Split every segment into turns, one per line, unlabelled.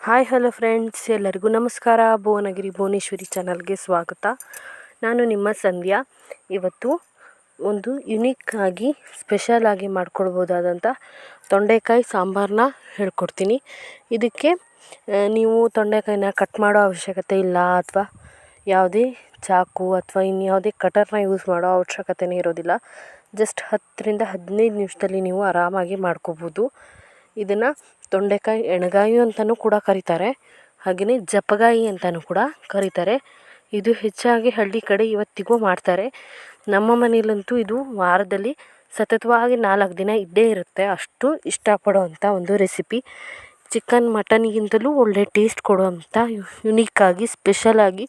Hi hello friends, ಎಲ್ಲರಿಗೂ ನಮಸ್ಕಾರ. ಭುವನಗಿರಿ ಭುವನೇಶ್ವರಿ ಚಾನಲ್ಗೆ ಸ್ವಾಗತ. ನಾನು ನಿಮ್ಮ ಸಂಧ್ಯಾ. ಇವತ್ತು ಒಂದು ಯುನೀಕ್ ಆಗಿ ಸ್ಪೆಷಲ್ ಆಗಿ ಮಾಡ್ಕೊಳ್ಬೋದಾದಂಥ ತೊಂಡೆಕಾಯಿ ಸಾಂಬಾರನ್ನ ಹೇಳ್ಕೊಡ್ತೀನಿ. ಇದಕ್ಕೆ ನೀವು ತೊಂಡೆಕಾಯಿನ ಕಟ್ ಮಾಡೋ ಅವಶ್ಯಕತೆ ಇಲ್ಲ, ಅಥವಾ ಯಾವುದೇ ಚಾಕು ಅಥವಾ ಇನ್ಯಾವುದೇ ಕಟರ್ನ ಯೂಸ್ ಮಾಡೋ ಅವಶ್ಯಕತೆನೇ ಇರೋದಿಲ್ಲ. ಜಸ್ಟ್ 10-15 ನಿಮಿಷದಲ್ಲಿ ನೀವು ಆರಾಮಾಗಿ ಮಾಡ್ಕೋಬೋದು. ಇದನ್ನು ತೊಂಡೆಕಾಯಿ ಎಣ್ಗಾಯಿ ಅಂತಲೂ ಕೂಡ ಕರೀತಾರೆ, ಹಾಗೆಯೇ ಜಪ್ಪಗಾಯಿ ಅಂತಲೂ ಕೂಡ ಕರೀತಾರೆ. ಇದು ಹೆಚ್ಚಾಗಿ ಹಳ್ಳಿ ಕಡೆ ಇವತ್ತಿಗೂ ಮಾಡ್ತಾರೆ. ನಮ್ಮ ಮನೆಯಲ್ಲಂತೂ ಇದು ವಾರದಲ್ಲಿ ಸತತವಾಗಿ 4 ದಿನ ಇದ್ದೇ ಇರುತ್ತೆ. ಅಷ್ಟು ಇಷ್ಟಪಡೋವಂಥ ಒಂದು ರೆಸಿಪಿ. ಚಿಕನ್ ಮಟನ್ಗಿಂತಲೂ ಒಳ್ಳೆ ಟೇಸ್ಟ್ ಕೊಡುವಂಥ ಯುನೀಕಾಗಿ ಸ್ಪೆಷಲಾಗಿ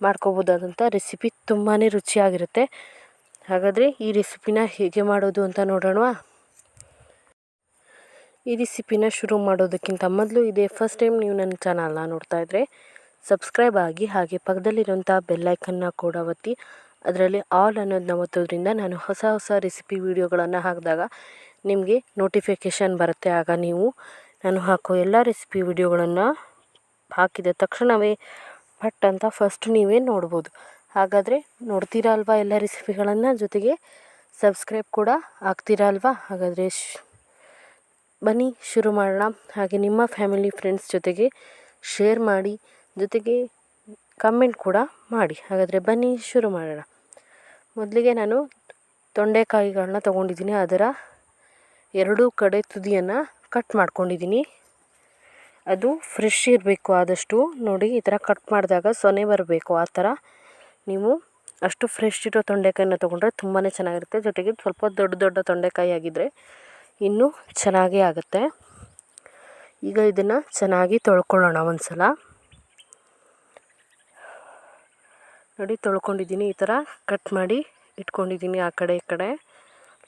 ಮಾಡ್ಕೋಬೋದಾದಂಥ ರೆಸಿಪಿ. ತುಂಬಾ ರುಚಿಯಾಗಿರುತ್ತೆ. ಹಾಗಾದರೆ ಈ ರೆಸಿಪಿನ ಹೇಗೆ ಮಾಡೋದು ಅಂತ ನೋಡೋಣವಾ? ಈ ರೆಸಿಪಿನ ಶುರು ಮಾಡೋದಕ್ಕಿಂತ ಮೊದಲು ಇದೇ ಫಸ್ಟ್ ಟೈಮ್ ನೀವು ನನ್ನ ಚಾನಲ್ನ ನೋಡ್ತಾ ಇದ್ದರೆ ಸಬ್ಸ್ಕ್ರೈಬ್ ಆಗಿ, ಹಾಗೆ ಪಕ್ಕದಲ್ಲಿರುವಂಥ ಬೆಲ್ಲೈಕನ್ನ ಕೂಡ ಒತ್ತಿ ಅದರಲ್ಲಿ ಆಲ್ ಅನ್ನೋದನ್ನ ಒತ್ತೋದ್ರಿಂದ ನಾನು ಹೊಸ ರೆಸಿಪಿ ವಿಡಿಯೋಗಳನ್ನು ಹಾಕಿದಾಗ ನಿಮಗೆ ನೋಟಿಫಿಕೇಷನ್ ಬರುತ್ತೆ. ಆಗ ನೀವು ನಾನು ಹಾಕೋ ಎಲ್ಲ ರೆಸಿಪಿ ವಿಡಿಯೋಗಳನ್ನು ಹಾಕಿದ ತಕ್ಷಣವೇ ಪಟ್ ಅಂತ ಫಸ್ಟ್ ನೀವೇ ನೋಡ್ಬೋದು. ಹಾಗಾದರೆ ನೋಡ್ತೀರಾ ಅಲ್ವಾ ಎಲ್ಲ ರೆಸಿಪಿಗಳನ್ನು, ಜೊತೆಗೆ ಸಬ್ಸ್ಕ್ರೈಬ್ ಕೂಡ ಆಗ್ತೀರಾ ಅಲ್ವಾ? ಹಾಗಾದರೆ ಬನ್ನಿ ಶುರು ಮಾಡೋಣ. ಹಾಗೆ ನಿಮ್ಮ ಫ್ಯಾಮಿಲಿ ಫ್ರೆಂಡ್ಸ್ ಜೊತೆಗೆ ಶೇರ್ ಮಾಡಿ, ಜೊತೆಗೆ ಕಮೆಂಟ್ ಕೂಡ ಮಾಡಿ. ಹಾಗಾದರೆ ಬನ್ನಿ ಶುರು ಮಾಡೋಣ. ಮೊದಲಿಗೆ ನಾನು ತೊಂಡೆಕಾಯಿಗಳನ್ನ ತೊಗೊಂಡಿದ್ದೀನಿ. ಅದರ 2 ಕಡೆ ತುದಿಯನ್ನು ಕಟ್ ಮಾಡ್ಕೊಂಡಿದ್ದೀನಿ. ಅದು ಫ್ರೆಶ್ ಇರಬೇಕು ಆದಷ್ಟು. ನೋಡಿ, ಈ ಥರ ಕಟ್ ಮಾಡಿದಾಗ ಸೊನೆ ಬರಬೇಕು. ಆ ಥರ ನೀವು ಅಷ್ಟು ಫ್ರೆಶ್ ಇರೋ ತೊಂಡೆಕಾಯಿನ ತೊಗೊಂಡ್ರೆ ತುಂಬಾ ಚೆನ್ನಾಗಿರುತ್ತೆ. ಜೊತೆಗೆ ಸ್ವಲ್ಪ ದೊಡ್ಡ ತೊಂಡೆಕಾಯಿ ಆಗಿದ್ದರೆ ಇನ್ನೂ ಚೆನ್ನಾಗೇ ಆಗುತ್ತೆ. ಈಗ ಇದನ್ನು ಚೆನ್ನಾಗಿ ತೊಳ್ಕೊಳ್ಳೋಣ ಒಂದು ಸಲ. ನೋಡಿ, ತೊಳ್ಕೊಂಡಿದ್ದೀನಿ. ಈ ಥರ ಕಟ್ ಮಾಡಿ ಇಟ್ಕೊಂಡಿದ್ದೀನಿ. ಆ ಕಡೆ ಈ ಕಡೆ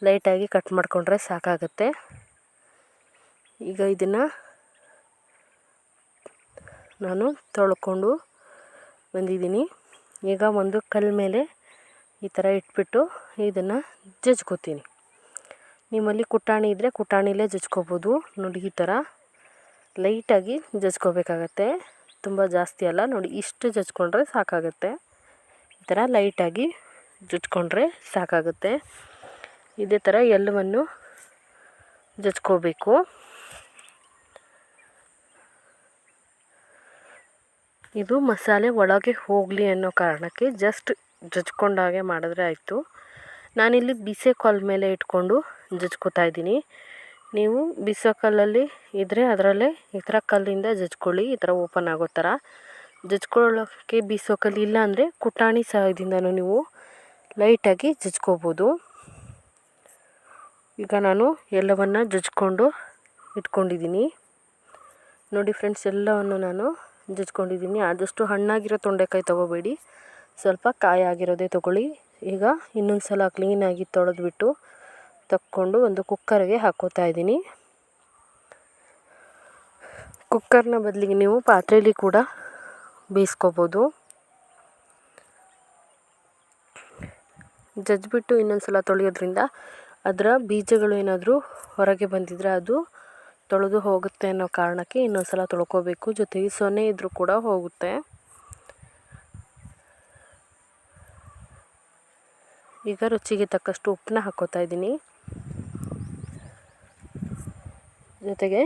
ಲೈಟಾಗಿ ಕಟ್ ಮಾಡಿಕೊಂಡ್ರೆ ಸಾಕಾಗುತ್ತೆ. ಈಗ ಇದನ್ನು ನಾನು ತೊಳ್ಕೊಂಡು ಬಂದಿದ್ದೀನಿ. ಈಗ ಒಂದು ಕಲ್ಲ ಮೇಲೆ ಈ ಥರ ಇಟ್ಬಿಟ್ಟು ಇದನ್ನು ಜಜ್ಕೋತೀನಿ. ನಿಮ್ಮಲ್ಲಿ ಕುಟಾಣಿ ಇದ್ದರೆ ಕುಟಾಣಿಲೇ ಜಜ್ಕೋಬೋದು. ನೋಡಿ, ಈ ಥರ ಲೈಟಾಗಿ ಜಜ್ಕೋಬೇಕಾಗತ್ತೆ, ತುಂಬ ಜಾಸ್ತಿ ಅಲ್ಲ. ನೋಡಿ, ಇಷ್ಟು ಜಜ್ಕೊಂಡ್ರೆ ಸಾಕಾಗುತ್ತೆ. ಈ ಥರ ಲೈಟಾಗಿ ಜಜ್ಕೊಂಡ್ರೆ ಸಾಕಾಗುತ್ತೆ. ಇದೇ ಥರ ಎಲ್ಲವನ್ನು ಜಜ್ಕೋಬೇಕು. ಇದು ಮಸಾಲೆ ಒಳಗೆ ಹೋಗಲಿ ಅನ್ನೋ ಕಾರಣಕ್ಕೆ ಜಸ್ಟ್ ಜಜ್ಕೊಂಡಾಗೆ ಮಾಡಿದ್ರೆ ಆಯಿತು. ನಾನಿಲ್ಲಿ ಬಿಸಿ ಕಲ್ಲು ಮೇಲೆ ಇಟ್ಕೊಂಡು ಜಜ್ಕೋತಾ ಇದ್ದೀನಿ. ನೀವು ಬಿಸಿ ಕಲ್ಲಲ್ಲಿ ಇದ್ದರೆ ಅದರಲ್ಲೇ ಈ ಥರ ಕಲ್ಲಿಂದ ಜಜ್ಕೊಳ್ಳಿ. ಈ ಥರ ಓಪನ್ ಆಗೋ ಥರ ಜಜ್ಕೊಳ್ಳೋಕ್ಕೆ ಬೀಸೋ ಕಲ್ಲು ಇಲ್ಲ ಅಂದರೆ ಕುಟಾಣಿ ಸಹಾಯದಿಂದನೂ ನೀವು ಲೈಟಾಗಿ ಜಜ್ಕೋಬೋದು. ಈಗ ನಾನು ಎಲ್ಲವನ್ನು ಜಜ್ಕೊಂಡು ಇಟ್ಕೊಂಡಿದ್ದೀನಿ. ನೋಡಿ ಫ್ರೆಂಡ್ಸ್, ಎಲ್ಲವನ್ನು ನಾನು ಜಜ್ಕೊಂಡಿದ್ದೀನಿ. ಆದಷ್ಟು ಹಣ್ಣಾಗಿರೋ ತೊಂಡೆಕಾಯಿ ತೊಗೋಬೇಡಿ, ಸ್ವಲ್ಪ ಕಾಯಾಗಿರೋದೇ ತೊಗೊಳ್ಳಿ. ಈಗ ಇನ್ನೊಂದು ಸಲ ಕ್ಲೀನಾಗಿ ತೊಳೆದ್ಬಿಟ್ಟು ತಕ್ಕೊಂಡು ಒಂದು ಕುಕ್ಕರ್ಗೆ ಹಾಕ್ಕೋತಾ ಇದ್ದೀನಿ. ಕುಕ್ಕರ್ನ ಬದಲಿಗೆ ನೀವು ಪಾತ್ರೆಯಲ್ಲಿ ಕೂಡ ಬೇಯಿಸ್ಕೋಬೋದು. ಜಜ್ಜಿಬಿಟ್ಟು ಇನ್ನೊಂದು ಸಲ ತೊಳೆಯೋದ್ರಿಂದ ಅದರ ಬೀಜಗಳು ಏನಾದರೂ ಹೊರಗೆ ಬಂದಿದ್ದರೆ ಅದು ತೊಳೆದು ಹೋಗುತ್ತೆ ಅನ್ನೋ ಕಾರಣಕ್ಕೆ ಇನ್ನೊಂದು ಸಲ ತೊಳ್ಕೋಬೇಕು. ಜೊತೆಗೆ ಸೊನೆ ಇದ್ದರೂ ಕೂಡ ಹೋಗುತ್ತೆ. ಈಗ ರುಚಿಗೆ ತಕ್ಕಷ್ಟು ಉಪ್ಪನ್ನ ಹಾಕ್ಕೋತಾ ಇದ್ದೀನಿ. ಜೊತೆಗೆ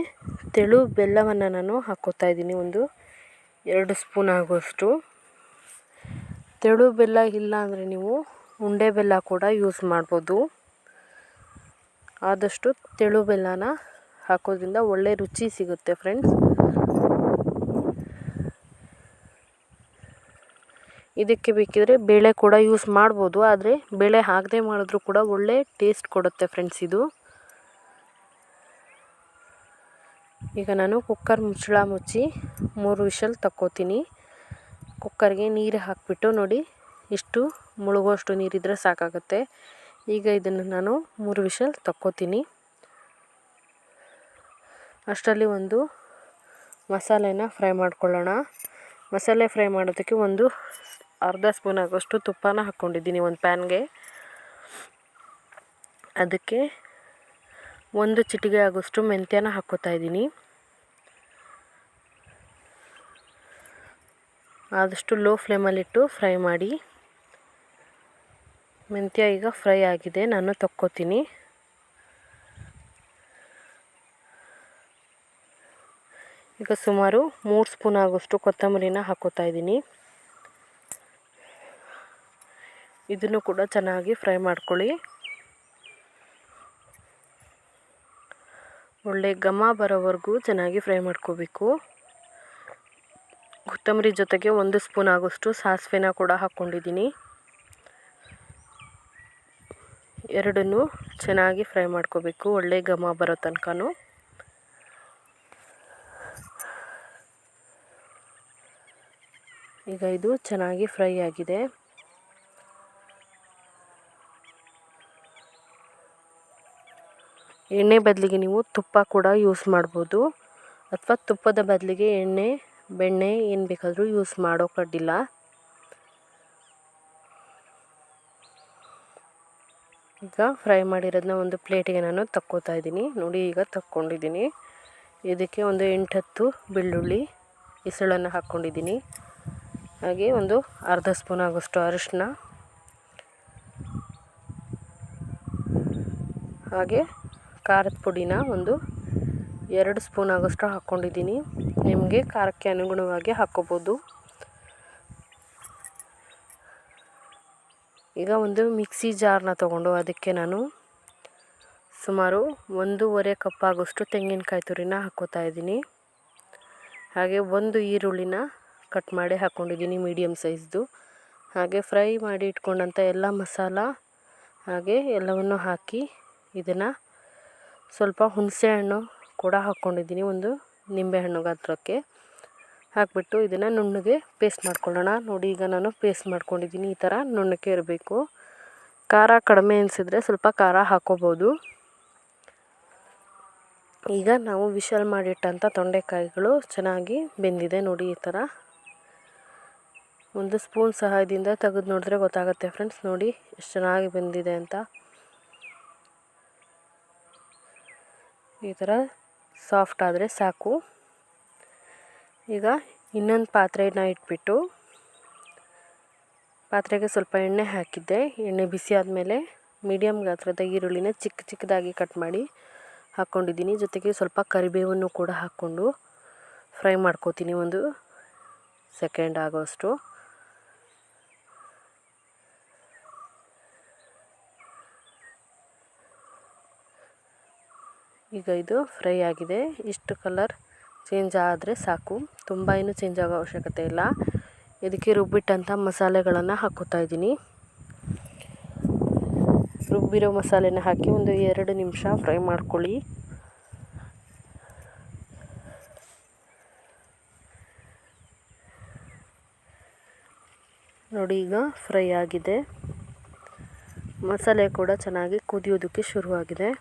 ತೆಳು ಬೆಲ್ಲವನ್ನು ನಾನು ಹಾಕ್ಕೋತಾ ಇದ್ದೀನಿ, ಒಂದು 2 ಸ್ಪೂನ್ ಆಗುವಷ್ಟು. ತೆಳು ಬೆಲ್ಲ ಇಲ್ಲ ಅಂದರೆ ನೀವು ಉಂಡೆ ಬೆಲ್ಲ ಕೂಡ ಯೂಸ್ ಮಾಡ್ಬೋದು. ಆದಷ್ಟು ತೆಳು ಬೆಲ್ಲನ ಹಾಕೋದ್ರಿಂದ ಒಳ್ಳೆ ರುಚಿ ಸಿಗುತ್ತೆ ಫ್ರೆಂಡ್ಸ್. ಇದಕ್ಕೆ ಬೇಕಿದ್ರೆ ಬೇಳೆ ಕೂಡ ಯೂಸ್ ಮಾಡ್ಬೋದು, ಆದರೆ ಬೇಳೆ ಹಾಕದೆ ಮಾಡಿದ್ರೂ ಕೂಡ ಒಳ್ಳೆ ಟೇಸ್ಟ್ ಕೊಡುತ್ತೆ ಫ್ರೆಂಡ್ಸ್ ಇದು. ಈಗ ನಾನು ಕುಕ್ಕರ್ ಮುಚ್ಚಳ ಮುಚ್ಚಿ 3 ವಿಷಲ್ ತಕ್ಕೋತೀನಿ. ಕುಕ್ಕರ್ಗೆ ನೀರು ಹಾಕಿಬಿಟ್ಟು ನೋಡಿ, ಇಷ್ಟು ಮುಳುಗುವಷ್ಟು ನೀರಿದ್ದರೆ ಸಾಕಾಗುತ್ತೆ. ಈಗ ಇದನ್ನು ನಾನು 3 ವಿಷಲ್ ತಕ್ಕೋತೀನಿ. ಅಷ್ಟರಲ್ಲಿ ಒಂದು ಮಸಾಲೆನ ಫ್ರೈ ಮಾಡ್ಕೊಳ್ಳೋಣ. ಮಸಾಲೆ ಫ್ರೈ ಮಾಡೋದಕ್ಕೆ ಒಂದು ಅರ್ಧ ಸ್ಪೂನ್ ಆಗೋಷ್ಟು ತುಪ್ಪನ ಹಾಕ್ಕೊಂಡಿದ್ದೀನಿ ಒಂದು ಪ್ಯಾನ್ಗೆ. ಅದಕ್ಕೆ 1 ಚಿಟಿಕೆ ಆಗೋಷ್ಟು ಮೆಂತ್ಯನ ಹಾಕ್ಕೋತಾ ಇದ್ದೀನಿ. ಆದಷ್ಟು ಲೋ ಫ್ಲೇಮಲ್ಲಿಟ್ಟು ಫ್ರೈ ಮಾಡಿ. ಮೆಂತ್ಯ ಈಗ ಫ್ರೈ ಆಗಿದೆ, ನಾನು ತಕ್ಕೋತೀನಿ. ಈಗ ಸುಮಾರು 3 ಸ್ಪೂನ್ ಆಗೋಷ್ಟು ಕೊತ್ತಂಬರಿನ ಹಾಕೋತಾ ಇದ್ದೀನಿ. ಇದನ್ನು ಕೂಡ ಚೆನ್ನಾಗಿ ಫ್ರೈ ಮಾಡ್ಕೊಳ್ಳಿ. ಒಳ್ಳೆ ಘಮ ಬರೋವರೆಗೂ ಚೆನ್ನಾಗಿ ಫ್ರೈ ಮಾಡ್ಕೋಬೇಕು. ಕೊತ್ತಂಬರಿ ಜೊತೆಗೆ 1 ಸ್ಪೂನ್ ಆಗೋಷ್ಟು ಸಾಸಿವೆನ ಕೂಡ ಹಾಕ್ಕೊಂಡಿದ್ದೀನಿ. ಎರಡನ್ನೂ ಚೆನ್ನಾಗಿ ಫ್ರೈ ಮಾಡ್ಕೋಬೇಕು, ಒಳ್ಳೆ ಘಮ ಬರೋ ತನಕನೂ. ಈಗ ಇದು ಚೆನ್ನಾಗಿ ಫ್ರೈ ಆಗಿದೆ. ಎಣ್ಣೆ ಬದಲಿಗೆ ನೀವು ತುಪ್ಪ ಕೂಡ ಯೂಸ್ ಮಾಡ್ಬೋದು, ಅಥವಾ ತುಪ್ಪದ ಬದಲಿಗೆ ಎಣ್ಣೆ, ಬೆಣ್ಣೆ ಏನು ಬೇಕಾದರೂ ಯೂಸ್ ಮಾಡೋಕ್ಕಾಗಿಲ್ಲ. ಈಗ ಫ್ರೈ ಮಾಡಿರೋದನ್ನ ಒಂದು ಪ್ಲೇಟಿಗೆ ನಾನು ತಕ್ಕೋತಾ ಇದ್ದೀನಿ. ನೋಡಿ, ಈಗ ತಕ್ಕೊಂಡಿದ್ದೀನಿ. ಇದಕ್ಕೆ ಒಂದು 8-10 ಬೆಳ್ಳುಳ್ಳಿ ಇಸಳನ್ನು ಹಾಕ್ಕೊಂಡಿದ್ದೀನಿ. ಹಾಗೆ ಒಂದು ಅರ್ಧ ಸ್ಪೂನ್ ಆಗೋಷ್ಟು ಅರಿಶಿನ, ಹಾಗೆ ಖಾರದ ಪುಡಿನ ಒಂದು 2 ಸ್ಪೂನ್ ಆಗೋಷ್ಟು ಹಾಕ್ಕೊಂಡಿದ್ದೀನಿ. ನಿಮಗೆ ಖಾರಕ್ಕೆ ಅನುಗುಣವಾಗಿ ಹಾಕ್ಕೋಬೋದು. ಈಗ ಒಂದು ಮಿಕ್ಸಿ ಜಾರ್ನ ತೊಗೊಂಡು ಅದಕ್ಕೆ ನಾನು ಸುಮಾರು 1.5 ಕಪ್ ಆಗೋಷ್ಟು ತೆಂಗಿನಕಾಯಿ ತುರಿನ ಹಾಕ್ಕೋತಾ ಇದ್ದೀನಿ. ಹಾಗೆ ಒಂದು ಈರುಳ್ಳಿನ ಕಟ್ ಮಾಡಿ ಹಾಕ್ಕೊಂಡಿದ್ದೀನಿ, ಮೀಡಿಯಮ್ ಸೈಜ್ದು. ಹಾಗೆ ಫ್ರೈ ಮಾಡಿ ಇಟ್ಕೊಂಡಂಥ ಎಲ್ಲ ಮಸಾಲ ಹಾಗೆ ಎಲ್ಲವನ್ನು ಹಾಕಿ ಇದನ್ನು ಸ್ವಲ್ಪ ಹುಣಸೆಹಣ್ಣು ಕೂಡ ಹಾಕ್ಕೊಂಡಿದ್ದೀನಿ, ಒಂದು ನಿಂಬೆಹಣ್ಣು ಗಾತ್ರಕ್ಕೆ ಹಾಕಿಬಿಟ್ಟು ಇದನ್ನು ನುಣ್ಣಗೆ ಪೇಸ್ಟ್ ಮಾಡ್ಕೊಳ್ಳೋಣ. ನೋಡಿ, ಈಗ ನಾನು ಪೇಸ್ಟ್ ಮಾಡ್ಕೊಂಡಿದ್ದೀನಿ. ಈ ಥರ ನುಣ್ಣಗೆ ಇರಬೇಕು. ಖಾರ ಕಡಿಮೆ ಅನಿಸಿದ್ರೆ ಸ್ವಲ್ಪ ಖಾರ ಹಾಕ್ಕೋಬೋದು. ಈಗ ನಾವು ವಿಶಲ್ ಮಾಡಿಟ್ಟಂಥ ತೊಂಡೆಕಾಯಿಗಳು ಚೆನ್ನಾಗಿ ಬೆಂದಿದೆ. ನೋಡಿ, ಈ ಥರ ಒಂದು ಸ್ಪೂನ್ ಸಹಾಯದಿಂದ ತೆಗೆದು ನೋಡಿದ್ರೆ ಗೊತ್ತಾಗುತ್ತೆ ಫ್ರೆಂಡ್ಸ್. ನೋಡಿ ಎಷ್ಟು ಚೆನ್ನಾಗಿ ಬೆಂದಿದೆ ಅಂತ. ಈ ಥರ ಸಾಫ್ಟ್ ಆದರೆ ಸಾಕು. ಈಗ ಇನ್ನೊಂದು ಪಾತ್ರೆನ ಇಟ್ಬಿಟ್ಟು ಪಾತ್ರೆಗೆ ಸ್ವಲ್ಪ ಎಣ್ಣೆ ಹಾಕಿದ್ದೆ. ಎಣ್ಣೆ ಬಿಸಿ ಆದಮೇಲೆ ಮೀಡಿಯಮ್ ಗಾತ್ರದ ಈರುಳ್ಳಿನ ಚಿಕ್ಕ ಚಿಕ್ಕದಾಗಿ ಕಟ್ ಮಾಡಿ ಹಾಕ್ಕೊಂಡಿದ್ದೀನಿ. ಜೊತೆಗೆ ಸ್ವಲ್ಪ ಕರಿಬೇವನ್ನು ಕೂಡ ಹಾಕ್ಕೊಂಡು ಫ್ರೈ ಮಾಡ್ಕೋತೀನಿ 1 ಸೆಕೆಂಡ್ ಆಗೋಷ್ಟು. ಈಗ ಇದು ಫ್ರೈ ಆಗಿದೆ. ಇಷ್ಟು ಕಲರ್ ಚೇಂಜ್ ಆದರೆ ಸಾಕು, ತುಂಬ ಏನು ಚೇಂಜ್ ಆಗೋ ಅವಶ್ಯಕತೆ ಇಲ್ಲ. ಇದಕ್ಕೆ ರುಬ್ಬಿಟ್ಟಂಥ ಮಸಾಲೆಗಳನ್ನು ಹಾಕ್ಕೋತಾ ಇದ್ದೀನಿ. ರುಬ್ಬಿರೋ ಮಸಾಲೆನ ಹಾಕಿ ಒಂದು 2 ನಿಮಿಷ ಫ್ರೈ ಮಾಡ್ಕೊಳ್ಳಿ. ನೋಡಿ, ಈಗ ಫ್ರೈ ಆಗಿದೆ. ಮಸಾಲೆ ಕೂಡ ಚೆನ್ನಾಗಿ ಕುದಿಯೋದಕ್ಕೆ ಶುರುವಾಗಿದೆ.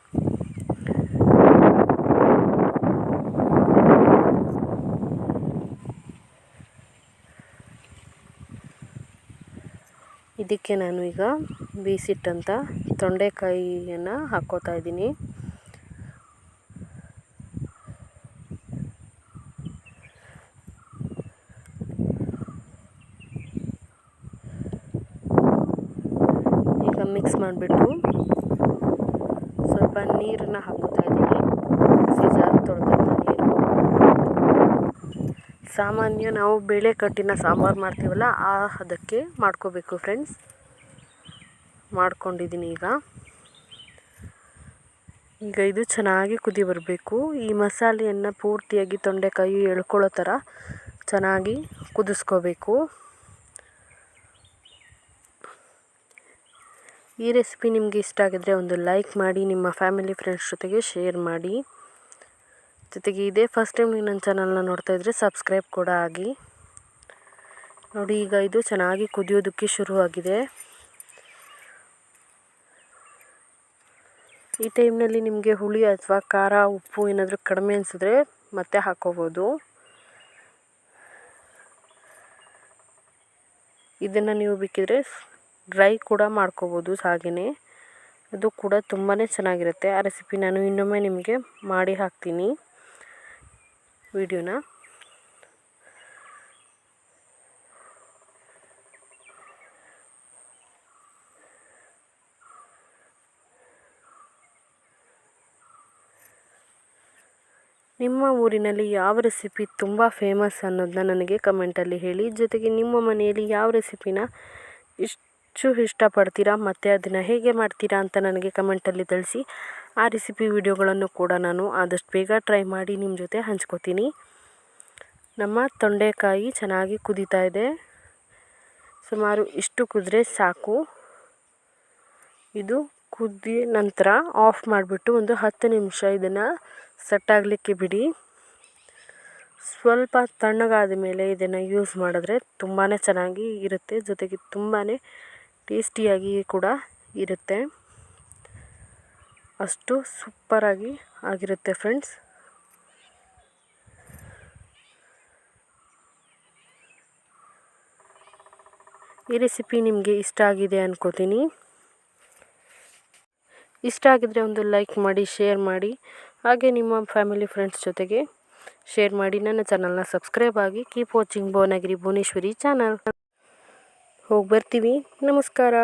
ಇದಕ್ಕೆ ನಾನು ಈಗ ಬೇಯಿಸಿಟ್ಟಂಥ ತೊಂಡೆಕಾಯಿಯನ್ನು ಹಾಕ್ಕೋತಾ ಇದ್ದೀನಿ. ಈಗ ಮಿಕ್ಸ್ ಮಾಡಿಬಿಟ್ಟು ಸ್ವಲ್ಪ ನೀರನ್ನು ಹಾಕ್ಕೋತಾ ಇದ್ದೀನಿ. ಮಿಕ್ಸಿ ಜಾರ್ ತೊಳೆದಂಥ ನೀರು. ಸಾಮಾನ್ಯ ನಾವು ಬೇಳೆ ಕಟ್ಟಿನ ಸಾಂಬಾರು ಮಾಡ್ತೀವಲ್ಲ ಅದಕ್ಕೆ ಮಾಡ್ಕೋಬೇಕು ಫ್ರೆಂಡ್ಸ್. ಮಾಡ್ಕೊಂಡಿದ್ದೀನಿ. ಈಗ ಇದು ಚೆನ್ನಾಗಿ ಕುದಿ ಬರಬೇಕು. ಈ ಮಸಾಲೆಯನ್ನು ಪೂರ್ತಿಯಾಗಿ ತೊಂಡೆಕಾಯಿ ಎಳ್ಕೊಳ್ಳೋ ಥರ ಚೆನ್ನಾಗಿ ಕುದಿಸ್ಕೋಬೇಕು. ಈ ರೆಸಿಪಿ ನಿಮಗೆ ಇಷ್ಟ ಆಗಿದ್ರೆ ಒಂದು ಲೈಕ್ ಮಾಡಿ, ನಿಮ್ಮ ಫ್ಯಾಮಿಲಿ ಫ್ರೆಂಡ್ಸ್ ಜೊತೆಗೆ ಶೇರ್ ಮಾಡಿ. ಜೊತೆಗೆ ಇದೇ ಫಸ್ಟ್ ಟೈಮ್ ನೀವು ನನ್ನ ಚಾನಲ್ನ ನೋಡ್ತಾ ಇದ್ದರೆ ಸಬ್ಸ್ಕ್ರೈಬ್ ಕೂಡ ಆಗಿ. ನೋಡಿ, ಈಗ ಇದು ಚೆನ್ನಾಗಿ ಕುದಿಯೋದಕ್ಕೆ ಶುರುವಾಗಿದೆ. ಈ ಟೈಮ್ನಲ್ಲಿ ನಿಮಗೆ ಹುಳಿ ಅಥವಾ ಖಾರ, ಉಪ್ಪು ಏನಾದರೂ ಕಡಿಮೆ ಅನಿಸಿದ್ರೆ ಮತ್ತೆ ಹಾಕ್ಕೋಬೋದು. ಇದನ್ನು ನೀವು ಬೇಕಿದ್ರೆ ಡ್ರೈ ಕೂಡ ಮಾಡ್ಕೋಬೋದು ಹಾಗೆಯೇ. ಅದು ಕೂಡ ತುಂಬಾ ಚೆನ್ನಾಗಿರುತ್ತೆ. ಆ ರೆಸಿಪಿ ನಾನು ಇನ್ನೊಮ್ಮೆ ನಿಮಗೆ ಮಾಡಿ ಹಾಕ್ತೀನಿ ವಿಡಿಯೋನ. ನಿಮ್ಮ ಊರಿನಲ್ಲಿ ಯಾವ ರೆಸಿಪಿ ತುಂಬ ಫೇಮಸ್ ಅನ್ನೋದನ್ನ ನನಗೆ ಕಮೆಂಟಲ್ಲಿ ಹೇಳಿ. ಜೊತೆಗೆ ನಿಮ್ಮ ಮನೆಯಲ್ಲಿ ಯಾವ ರೆಸಿಪಿನ ಇಷ್ಟಪಡ್ತೀರಾ ಮತ್ತು ಅದನ್ನು ಹೇಗೆ ಮಾಡ್ತೀರಾ ಅಂತ ನನಗೆ ಕಮೆಂಟಲ್ಲಿ ತಿಳಿಸಿ. ಆ ರೆಸಿಪಿ ವಿಡಿಯೋಗಳನ್ನು ಕೂಡ ನಾನು ಆದಷ್ಟು ಬೇಗ ಟ್ರೈ ಮಾಡಿ ನಿಮ್ಮ ಜೊತೆ ಹಂಚ್ಕೋತೀನಿ. ನಮ್ಮ ತೊಂಡೆಕಾಯಿ ಚೆನ್ನಾಗಿ ಕುದೀತಾ ಇದೆ. ಸುಮಾರು ಇಷ್ಟು ಕುದ್ರೆ ಸಾಕು. ಇದು ಕುದಿ ನಂತರ ಆಫ್ ಮಾಡಿಬಿಟ್ಟು ಒಂದು 10 ನಿಮಿಷ ಇದನ್ನು ಸೆಟ್ಟಾಗಲಿಕ್ಕೆ ಬಿಡಿ. ಸ್ವಲ್ಪ ತಣ್ಣಗಾದ ಮೇಲೆ ಇದನ್ನು ಯೂಸ್ ಮಾಡಿದ್ರೆ ತುಂಬಾ ಚೆನ್ನಾಗಿ ಇರುತ್ತೆ. ಜೊತೆಗೆ ತುಂಬಾ ಟೇಸ್ಟಿಯಾಗಿ ಕೂಡ ಇರುತ್ತೆ. ಅಷ್ಟು ಸೂಪರಾಗಿ ಆಗಿರುತ್ತೆ ಫ್ರೆಂಡ್ಸ್. ಈ ರೆಸಿಪಿ ನಿಮಗೆ ಇಷ್ಟ ಆಗಿದೆ ಅನ್ಕೋತೀನಿ. ಇಷ್ಟ ಆಗಿದ್ರೆ ಒಂದು ಲೈಕ್ ಮಾಡಿ, ಶೇರ್ ಮಾಡಿ, ಹಾಗೆ ನಿಮ್ಮ ಫ್ಯಾಮಿಲಿ ಫ್ರೆಂಡ್ಸ್ ಜೊತೆಗೆ ಶೇರ್ ಮಾಡಿ. ನನ್ನ ಚಾನಲ್ನ ಸಬ್ಸ್ಕ್ರೈಬ್ ಆಗಿ. Keep watching Bhuvanagiri Bhuvaneshwari channel. ಹೋಗಿ ಬರ್ತೀವಿ. ನಮಸ್ಕಾರ.